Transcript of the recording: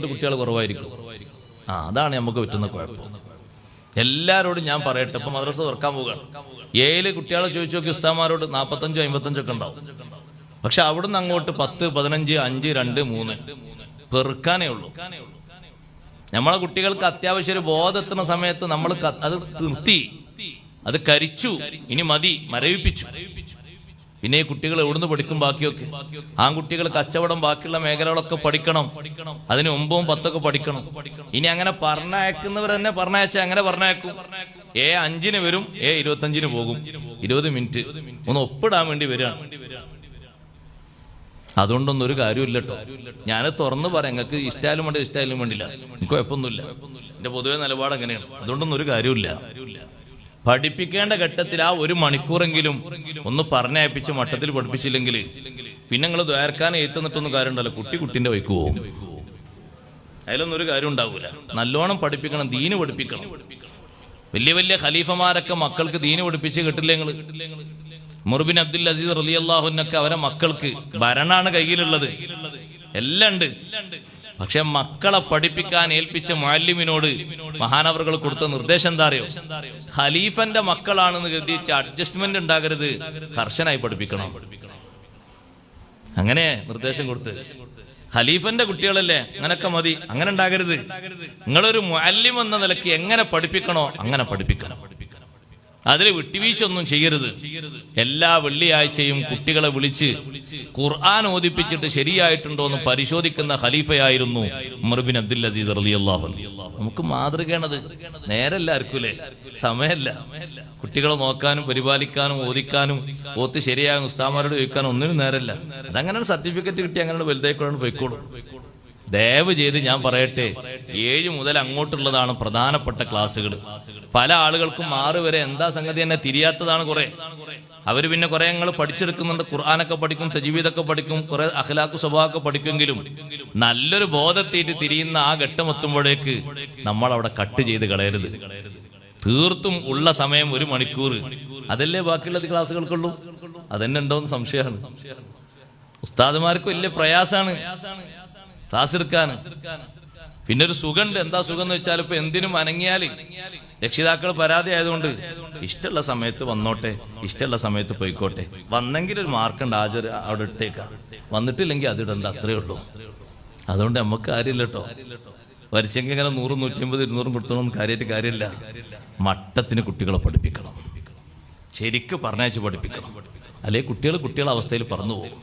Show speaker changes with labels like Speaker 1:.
Speaker 1: കുട്ടികൾ കുറവായിരിക്കും. അതാണ് നമുക്ക് പറ്റുന്ന കുഴപ്പം. എല്ലാവരോടും ഞാൻ പറയട്ടെ, ഇപ്പൊ മദ്രസ തുറക്കാൻ പോവുകയാണ്. 7 കുട്ടികളെ ചോദിച്ചു നോക്കി ഉസ്താദ്മാരോട് 45 55 ഒക്കെ ഉണ്ടാവും. പക്ഷെ അവിടുന്ന് അങ്ങോട്ട് 10 15 5 2 3 പെറുക്കാനേ ഉള്ളൂ. നമ്മളെ കുട്ടികൾക്ക് അത്യാവശ്യം ഒരു ബോധെത്തുന്ന സമയത്ത് നമ്മൾ അത് നിർത്തി, അത് കരിച്ചു, ഇനി മതി, മരവിപ്പിച്ചു. പിന്നെ ഈ കുട്ടികൾ എവിടുന്ന് പഠിക്കും? ബാക്കിയൊക്കെ ആൺകുട്ടികൾ കച്ചവടം, ബാക്കിയുള്ള മേഖലകളൊക്കെ പഠിക്കണം. അതിന് 9 10 ഒക്കെ പഠിക്കണം. ഇനി അങ്ങനെ പറഞ്ഞയക്കുന്നവർ തന്നെ പറഞ്ഞയച്ചാൽ അങ്ങനെ പറഞ്ഞയക്കും. 5-ന് വരും, 25-ന് പോകും. 20 മിനിറ്റ് ഒന്ന് ഒപ്പിടാൻ വേണ്ടി വരികയാണ്. അതുകൊണ്ടൊന്നും ഒരു കാര്യമില്ല കേട്ടോ. ഞാൻ തുറന്നു പറയാം, നിങ്ങൾക്ക് ഇഷ്ടായാലും വേണ്ടി ഇഷ്ടായാലും വേണ്ടില്ല, എനിക്ക് കുഴപ്പമൊന്നുമില്ല. എന്റെ പൊതുവെ നിലപാട് അങ്ങനെയാണ്. അതുകൊണ്ടൊന്നും ഒരു കാര്യമില്ല. പഠിപ്പിക്കേണ്ട ഘട്ടത്തിൽ ആ 1 മണിക്കൂറെങ്കിലും ഒന്ന് പറഞ്ഞയപ്പിച്ച് മട്ടത്തിൽ പഠിപ്പിച്ചില്ലെങ്കിൽ പിന്നെ നിങ്ങൾ ദ്വാരക്കാൻ എഴുത്തുന്നിട്ടൊന്നും കാര്യം ഉണ്ടല്ലോ. കുട്ടിന്റെ വൈക്ക് പോകും. അതിലൊന്നും ഒരു കാര്യം ഉണ്ടാവൂല. നല്ലോണം പഠിപ്പിക്കണം, ദീന് പഠിപ്പിക്കണം. വലിയ വലിയ ഖലീഫമാരൊക്കെ മക്കൾക്ക് ദീന് പഠിപ്പിച്ച് കേട്ടില്ലേ നിങ്ങൾ? ഉമർ ബിൻ അബ്ദുൽ അസീസ് റളിയല്ലാഹു അൻഹു അവരെ മക്കൾക്ക് ഭരണാണ് കയ്യിലുള്ളത്, എല്ലാം ഉണ്ട്. പക്ഷെ മക്കളെ പഠിപ്പിക്കാൻ ഏൽപ്പിച്ച മുഅല്ലിമിനോട് മഹാനവറുകൾ കൊടുത്ത നിർദ്ദേശം എന്താ അറിയോ? ഖലീഫന്റെ മക്കളാണെന്ന് കരുതിയിട്ട് അഡ്ജസ്റ്റ്മെന്റ് ഉണ്ടാകരുത്, കർശനായി പഠിപ്പിക്കണം. അങ്ങനെ നിർദ്ദേശം കൊടുത്ത്, ഖലീഫന്റെ കുട്ടികളല്ലേ, അങ്ങനൊക്കെ മതി, അങ്ങനെ ഉണ്ടാകരുത്. നിങ്ങളൊരു മുഅല്ലിം എന്ന നിലയ്ക്ക് എങ്ങനെ പഠിപ്പിക്കണോ അങ്ങനെ പഠിപ്പിക്കണം. അതിൽ വിട്ടുവീഴ്ച ഒന്നും ചെയ്യരുത്. എല്ലാ വെള്ളിയാഴ്ചയും കുട്ടികളെ വിളിച്ച് ഖുർആൻ ഓതിപ്പിച്ചിട്ട് ശരിയായിട്ടുണ്ടോ എന്ന് പരിശോധിക്കുന്ന ഖലീഫയായിരുന്നു ഉമർ ബിൻ അബ്ദുൽ അസീസ് റളിയല്ലാഹു അൻഹു. നമുക്ക് മാതൃകയാണത്. നേരെല്ലാവർക്കും സമയമല്ല കുട്ടികളെ നോക്കാനും പരിപാലിക്കാനും ഓദിക്കാനും ഓത്ത് ശരിയാകും ഉസ്താദ്മാരോട് ചോദിക്കാനും ഒന്നിനും നേരല്ല. അതങ്ങനെ സർട്ടിഫിക്കറ്റ് കിട്ടി അങ്ങനെ വലുതായിക്കൊണ്ടാണ് പോയിക്കോളും. ദയവ് ചെയ്ത് ഞാൻ പറയട്ടെ, 7 മുതൽ അങ്ങോട്ടുള്ളതാണ് പ്രധാനപ്പെട്ട ക്ലാസ്സുകൾ. പല ആളുകൾക്കും 6 വരെ എന്താ സംഗതി തന്നെ തിരിയാത്തതാണ്. കുറെ അവര് പിന്നെ കുറെ ഞങ്ങൾ പഠിച്ചെടുക്കുന്നുണ്ട്. ഖുർആനൊക്കെ പഠിക്കും, തജ്വീദൊക്കെ പഠിക്കും, കുറെ അഖ്ലാഖ് സ്വഭാവമൊക്കെ പഠിക്കുമെങ്കിലും നല്ലൊരു ബോധത്തേറ്റ് തിരിയുന്ന ആ ഘട്ടം എത്തുമ്പോഴേക്ക് നമ്മൾ അവിടെ കട്ട് ചെയ്ത് കളയരുത്. തീർത്തും ഉള്ള സമയം 1 മണിക്കൂർ, അതല്ലേ ബാക്കിയുള്ള ക്ലാസ്സുകൾക്കുള്ളൂ. അതന്നെ ഉണ്ടോന്ന് സംശയമാണ്. ഉസ്താദുമാർക്ക് വലിയ പ്രയാസാണ് ക്ലാസ് എടുക്കാൻ. പിന്നെ ഒരു സുഖമുണ്ട്. എന്താ സുഖം എന്ന് വെച്ചാൽ ഇപ്പൊ എന്തിനും അനങ്ങിയാല് രക്ഷിതാക്കൾ പരാതി ആയതുകൊണ്ട് ഇഷ്ടമുള്ള സമയത്ത് വന്നോട്ടെ, ഇഷ്ടമുള്ള സമയത്ത് പോയിക്കോട്ടെ. വന്നെങ്കിൽ ഒരു മാർക്കുണ്ട്, ഹാജർ അവിടെ ഇട്ടേക്കാം. വന്നിട്ടില്ലെങ്കിൽ അതിടണ്ട, അത്രേ ഉള്ളൂ. അതുകൊണ്ട് നമുക്ക് കാര്യമില്ല കേട്ടോ. വരിശെങ്കിൽ ഇങ്ങനെ 100 150 200 കൊടുത്തോന്നും കാര്യമില്ല. മട്ടത്തിന് കുട്ടികളെ പഠിപ്പിക്കണം, ശരിക്ക് പറഞ്ഞയച്ച് പഠിപ്പിക്കണം. അല്ലെങ്കിൽ കുട്ടികളെ അവസ്ഥയിൽ പറന്നു പോകും.